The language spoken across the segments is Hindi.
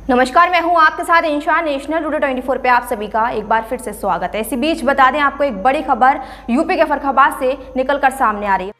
नमस्कार, मैं हूं आपके साथ इंशा। नेशनल टुडे 24 पे आप सभी का एक बार फिर से स्वागत है। इसी बीच बता दें आपको एक बड़ी खबर यूपी के फर्रुखाबाद से निकलकर सामने आ रही है।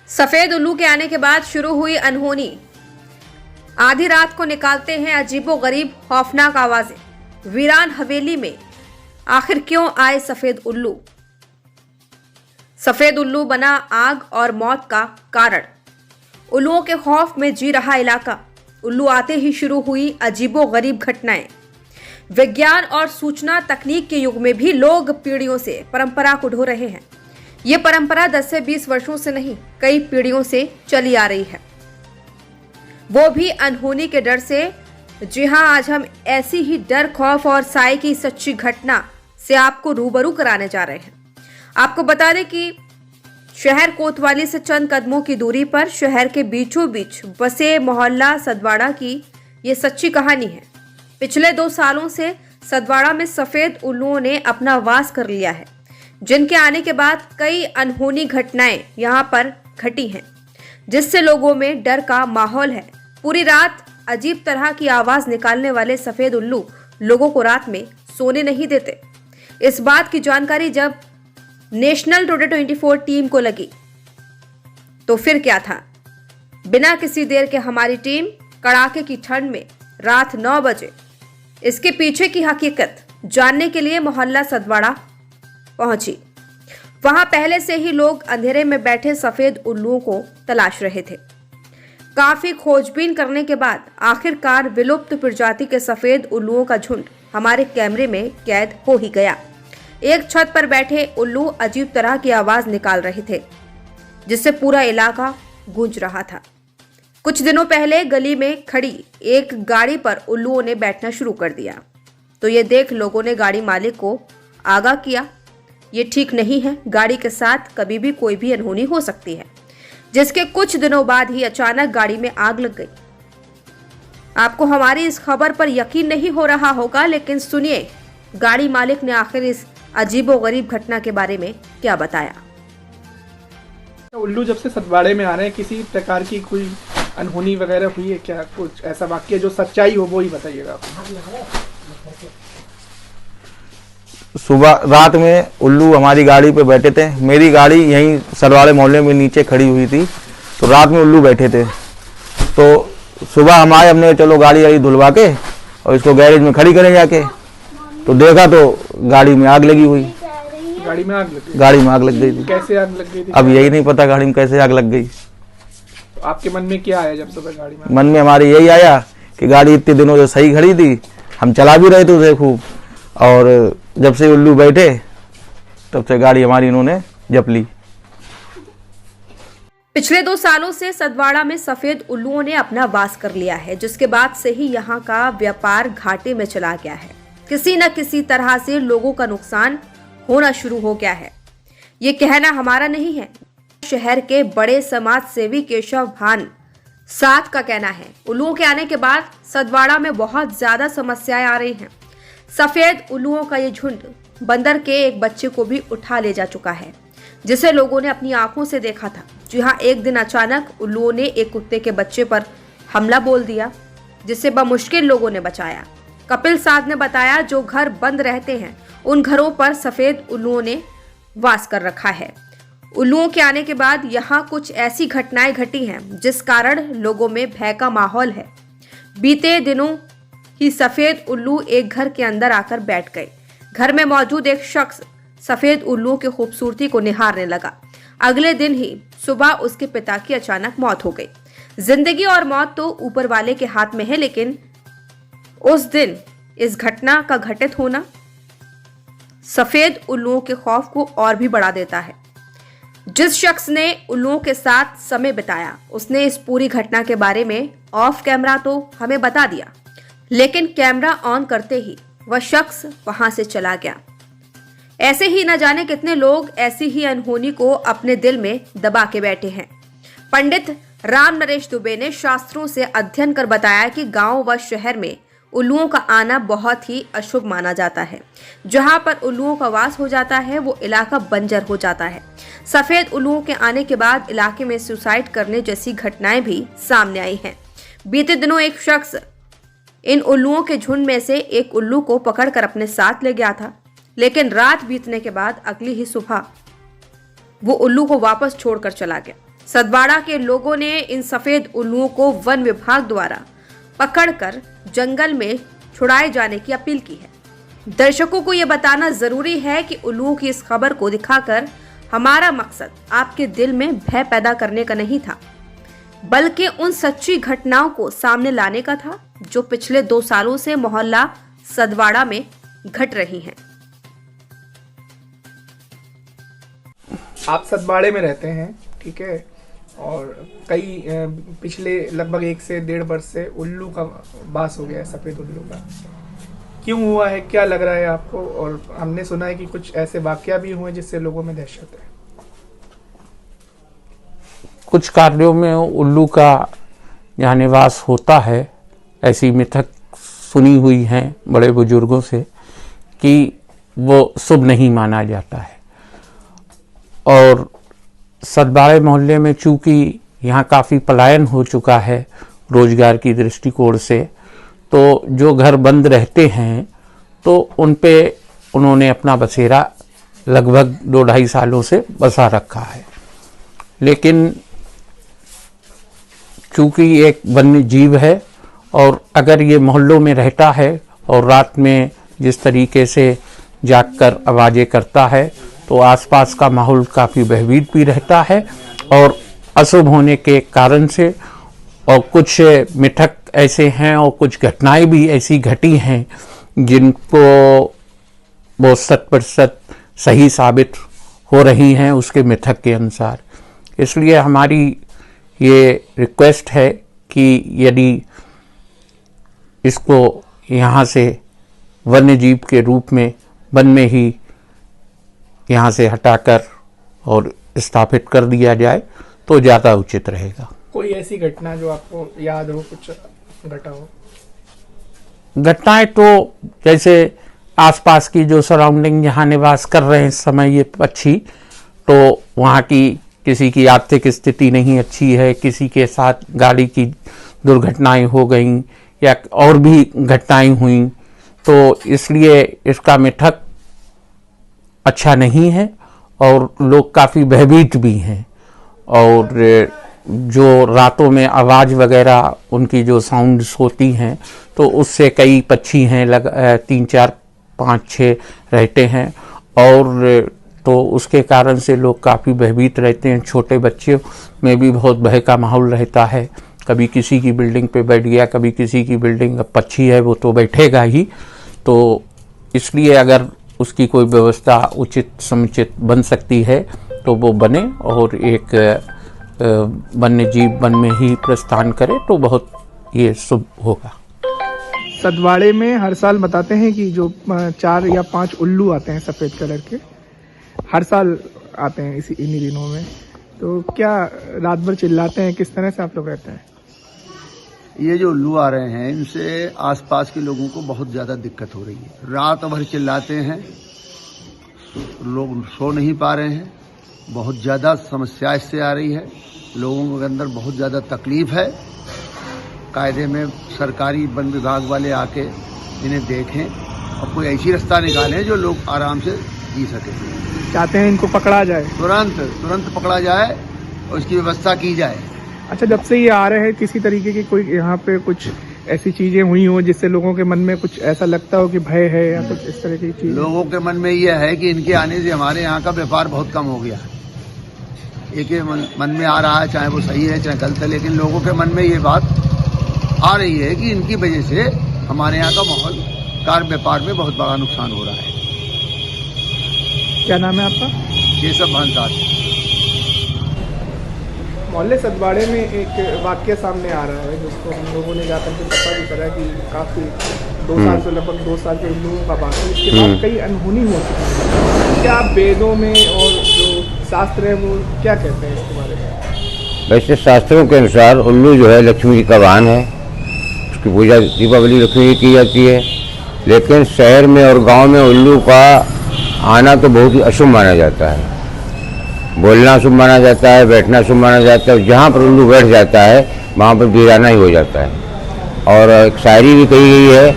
सफेद उल्लू के आने के बाद शुरू हुई अनहोनी। आधी रात को निकालते हैं अजीबोगरीब खौफनाक आवाजें। वीरान हवेली में आखिर क्यों आए सफेद उल्लू? सफेद उल्लू बना आग और मौत का कारण। उल्लुओं के खौफ में जी रहा इलाका। उल्लू आते ही शुरू हुई अजीबोगरीब घटनाएं। विज्ञान और सूचना तकनीक के युग में भी लोग पीढ़ियों से परंपरा को ढो रहे हैं। ये परंपरा 10 से 20 वर्षों से नहीं, कई पीढ़ियों से चली आ रही है, वो भी अनहोनी के डर से। जी हां, आज हम ऐसी ही डर, खौफ और साए की सच्ची घटना से आपको रूबरू कराने जा रहे हैं। आपको बता दें कि शहर कोतवाली से चंद कदमों की दूरी पर शहर के बीचों बीच बसे मोहल्ला सदवाड़ा की ये सच्ची कहानी है। पिछले 2 सालों से सदवाड़ा में सफेद उल्लुओं ने अपना वास कर लिया है, जिनके आने के बाद कई अनहोनी घटनाएं यहां पर घटी हैं, जिससे लोगों में डर का माहौल है। पूरी रात अजीब तरह की आवाज निकालने वाले सफेद उल्लू लोगों को रात में सोने नहीं देते। इस बात की जानकारी जब नेशनल टुडे 24 टीम को लगी तो फिर क्या था। बिना किसी देर के हमारी टीम कड़ाके की ठंड में रात 9 बजे इसके पीछे की हकीकत जानने के लिए मोहल्ला सदवाड़ा पहुंची। वहां पहले से ही लोग अंधेरे में बैठे सफेद उल्लुओं को तलाश रहे थे। काफी खोजबीन करने के बाद आखिरकार विलुप्त प्रजाति के सफेद उल्लुओं का झुंड हमारे कैमरे में कैद हो ही गया। एक छत पर बैठे उल्लू अजीब तरह की आवाज निकाल रहे थे, जिससे पूरा इलाका गूंज रहा था। कुछ दिनों पहले गली में खड़ी एक गाड़ी पर उल्लुओं ने बैठना शुरू कर दिया, तो ये देख लोगों ने गाड़ी मालिक को आगाह किया। ये ठीक नहीं है, गाड़ी के साथ कभी भी कोई भी अनहोनी हो सकती है। जिसके कुछ दिनों बाद ही अचानक गाड़ी में आग लग गई। आपको हमारी इस खबर पर यकीन नहीं हो रहा होगा, लेकिन सुनिए गाड़ी मालिक ने आखिर इस अजीबोगरीब घटना के बारे में क्या बताया। उल्लू जब से सतवाड़े में आ रहे हैं, किसी प्रकार की कोई अनहोनी वगैरह हुई है क्या? कुछ ऐसा वाक्य जो सच्चाई हो वो ही बताइएगा। सुबह रात में उल्लू हमारी गाड़ी पे बैठे थे। मेरी गाड़ी यहीं सरवाड़े मोहल्ले में नीचे खड़ी हुई थी, तो रात में उल्लू बैठे थे। तो सुबह हम आए, हमने चलो गाड़ी आई धुलवा के और इसको गैरेज में खड़ी करें जाके, तो देखा तो गाड़ी में आग लगी हुई। गाड़ी में आग लग गई? गाड़ी में आग लग गई थी। कैसे आग लग गई थी? अब यही नहीं पता गाड़ी में कैसे आग लग गई। तो आपके मन में क्या आया जब सुबह गाड़ी में? मन में हमारे यही आया कि गाड़ी इतने दिनों से सही खड़ी थी, हम चला भी रहे थे खूब, और जब से उल्लू बैठे तब से गाड़ी हमारी इन्होंने जप ली। पिछले 2 सालों से सदवाड़ा में सफेद उल्लुओं ने अपना वास कर लिया है, जिसके बाद से ही यहाँ का व्यापार घाटे में चला गया है। किसी न किसी तरह से लोगों का नुकसान होना शुरू हो गया है। ये कहना हमारा नहीं है, शहर के बड़े समाज सेवी केशव भान साथ का कहना है। उल्लुओं के आने के बाद सदवाड़ा में बहुत ज्यादा समस्याएं आ रही हैं। सफेद उल्लुओं का ये झुंड बंदर के एक बच्चे को भी उठा ले जा चुका है, जिसे लोगों ने अपनी आंखों से देखा था। जी हाँ, एक दिन अचानक उल्लुओं ने एक कुत्ते के बच्चे पर हमला बोल दिया, जिसे बमुश्किल लोगों ने बचाया। कपिल साध ने बताया, जो घर बंद रहते हैं उन घरों पर सफेद उल्लुओं ने वास कर रखा है। उल्लुओं के आने के बाद यहाँ कुछ ऐसी घटनाएं घटी हैं जिस कारण लोगों में भय का माहौल है। बीते दिनों ही सफेद उल्लू एक घर के अंदर आकर बैठ गए। घर में मौजूद एक शख्स सफेद उल्लुओं की खूबसूरती को निहारने लगा। अगले दिन ही सुबह उसके पिता की अचानक मौत हो गई। जिंदगी और मौत तो ऊपर वाले के हाथ में है, लेकिन उस दिन इस घटना का घटित होना सफेद उल्लुओं के खौफ को और भी बढ़ा देता है। जिस शख्स ने उल्लुओं के साथ समय बिताया, उसने इस पूरी घटना के बारे में ऑफ कैमरा तो हमें बता दिया, लेकिन कैमरा ऑन करते ही वह शख्स वहां से चला गया। ऐसे ही न जाने कितने लोग ऐसी ही अनहोनी को अपने दिल में दबा के बैठे हैं। पंडित राम नरेश दुबे ने शास्त्रों से अध्ययन कर बताया कि गांव व शहर में उल्लुओं का आना बहुत ही अशुभ माना जाता है। जहां पर उल्लुओं का वास हो जाता है वो इलाका बंजर हो जाता है। सफेद उल्लुओं के आने के बाद इलाके में सुसाइड करने जैसी घटनाएं भी सामने आई हैं। बीते दिनों एक शख्स इन उल्लुओं के झुंड में से एक उल्लू को पकड़कर अपने साथ ले गया था, लेकिन रात बीतने के बाद अगली ही सुबह वो उल्लू को वापस छोड़कर चला गया। सतवाड़ा के लोगों ने इन सफेद उल्लुओं को वन विभाग द्वारा पकड़कर जंगल में छुड़ाए जाने की अपील की है। दर्शकों को यह बताना जरूरी है कि उल्लुओं की इस खबर को दिखाकर हमारा मकसद आपके दिल में भय पैदा करने का नहीं था, बल्कि उन सच्ची घटनाओं को सामने लाने का था जो पिछले 2 सालों से मोहल्ला सतवाड़ा में घट रही हैं। आप सतवाड़े में रहते हैं, ठीक है, और कई पिछले लगभग 1 से 1.5 वर्ष से उल्लू का बास हो गया है, सफेद उल्लू का। क्यों हुआ है, क्या लग रहा है आपको? और हमने सुना है कि कुछ ऐसे वाकया भी हुए जिससे लोगों में दहशत है। कुछ कार्यों में उल्लू का यहाँ निवास होता है, ऐसी मिथक सुनी हुई है बड़े बुजुर्गों से कि वो शुभ नहीं माना जाता है। और सतवाड़े मोहल्ले में चूंकि यहाँ काफ़ी पलायन हो चुका है रोजगार की दृष्टिकोण से, तो जो घर बंद रहते हैं तो उन पे उन्होंने अपना बसेरा लगभग 2-2.5 सालों से बसा रखा है। लेकिन चूंकि एक वन्य जीव है और अगर ये मोहल्लों में रहता है और रात में जिस तरीके से जागकर आवाज़ें करता है तो आसपास का माहौल काफ़ी भयभीत भी रहता है। और अशुभ होने के कारण से और कुछ मिथक ऐसे हैं और कुछ घटनाएं भी ऐसी घटी हैं जिनको वो 100% सही साबित हो रही हैं उसके मिथक के अनुसार। इसलिए हमारी ये रिक्वेस्ट है कि यदि इसको यहाँ से वन्य जीव के रूप में वन में ही यहाँ से हटाकर और स्थापित कर दिया जाए तो ज़्यादा उचित रहेगा। कोई ऐसी घटना जो आपको याद हो, कुछ घटा हो? घटनाएं तो जैसे आसपास की जो सराउंडिंग जहाँ निवास कर रहे हैं इस समय ये पक्षी, तो वहाँ की किसी की आर्थिक स्थिति नहीं अच्छी है, किसी के साथ गाड़ी की दुर्घटनाएं हो गई या और भी घटनाएं हुई, तो इसलिए इसका मिथक अच्छा नहीं है और लोग काफ़ी भयभीत भी हैं। और जो रातों में आवाज़ वगैरह उनकी जो साउंड्स होती हैं तो उससे कई पक्षी हैं 3, 4, 5, 6 रहते हैं और तो उसके कारण से लोग काफ़ी भयभीत रहते हैं। छोटे बच्चे में भी बहुत भय का माहौल रहता है, कभी किसी की बिल्डिंग पे बैठ गया, कभी किसी की बिल्डिंग, अब पक्षी है वो तो बैठेगा ही। तो इसलिए अगर उसकी कोई व्यवस्था उचित समुचित बन सकती है तो वो बने और एक वन्य जीव वन में ही प्रस्थान करे तो बहुत ये शुभ होगा। सतवाड़े में हर साल बताते हैं कि जो 4 या 5 उल्लू आते हैं सफ़ेद कलर के, हर साल आते हैं इन्हीं दिनों में, तो क्या रात भर चिल्लाते हैं? किस तरह से आप लोग रहते हैं? ये जो उल्लू आ रहे हैं इनसे आसपास के लोगों को बहुत ज़्यादा दिक्कत हो रही है। रात भर चिल्लाते हैं, लोग सो नहीं पा रहे हैं, बहुत ज़्यादा समस्या इससे आ रही है, लोगों के अंदर बहुत ज़्यादा तकलीफ है। कायदे में सरकारी वन विभाग वाले आके इन्हें देखें और कोई ऐसी रास्ता निकालें जो लोग आराम से जी सकें। चाहते हैं इनको पकड़ा जाए, तुरंत पकड़ा जाए और इसकी व्यवस्था की जाए। अच्छा, जब से ये आ रहे हैं किसी तरीके की कोई यहाँ पे कुछ ऐसी चीजें हुई हो जिससे लोगों के मन में कुछ ऐसा लगता हो कि भय है या कुछ इस तरह की चीज? लोगों के मन में यह है कि इनके आने से हमारे यहाँ का व्यापार बहुत कम हो गया है। एक मन में आ रहा है, चाहे वो सही है चाहे गलत है, लेकिन लोगों के मन में ये बात आ रही है कि इनकी वजह से हमारे यहाँ का माहौल कार व्यापार में बहुत बड़ा नुकसान हो रहा है। क्या नाम है आपका? केशव भांसार। मोहल्ले सतवाड़े में एक वाक्य सामने आ रहा है जिसको हम लोगों ने जाकर के पता भी करा कि काफ़ी 2 साल से लगभग 2 साल के उल्लुओं का बात है। इसके बाद कई अनहोनी हो चुकी है। क्या आप वेदों में और जो शास्त्र है वो क्या कहते हैं इसके बारे में? वैसे शास्त्रों के अनुसार उल्लू जो है लक्ष्मी जी का वाहन है, उसकी पूजा दीपावली लक्ष्मी जी की जाती है। लेकिन शहर में और गांव में उल्लू का आना तो बहुत ही अशुभ माना जाता है। बोलना शुभ माना जाता है, बैठना शुभ माना जाता है। जहाँ पर उल्लू बैठ जाता है वहाँ पर वीराना ही हो जाता है। और एक शायरी भी कही गई है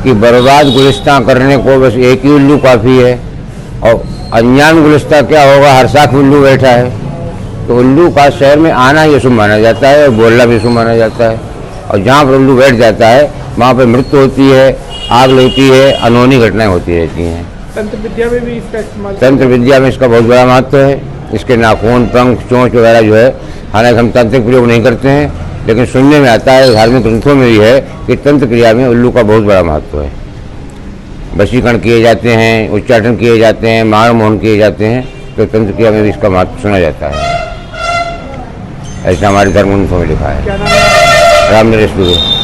कि बर्बाद गुलिस्तां करने को बस एक ही उल्लू काफ़ी है, और अनजान गुलिस्तां क्या होगा, हर साख उल्लू बैठा है। तो उल्लू का शहर में आना ही अशुभ माना जाता है और बोलना भी अशुभ माना जाता है, और जहाँ पर उल्लू बैठ जाता है वहाँ पर मृत्यु होती है, आग लगती है, अनहोनी घटनाएं होती रहती हैं। तंत्र विद्या में भी इसका इस्तेमाल तंत्र विद्या में इसका बहुत बड़ा महत्व है। इसके नाखून, पंख, चोंच वगैरह जो है, हालांकि हम तांत्रिक प्रयोग नहीं करते हैं, लेकिन सुनने में आता है, धार्मिक ग्रंथों में भी है कि तंत्र क्रिया में उल्लू का बहुत बड़ा महत्व है। वशीकरण किए जाते हैं, उच्चाटन किए जाते हैं, मार मोहन किए जाते हैं, तो तंत्र क्रिया में भी इसका महत्व सुना जाता है। ऐसा हमारे धर्म ग्रंथों में लिखा है। क्या नाम है? राम नरेश गुरु।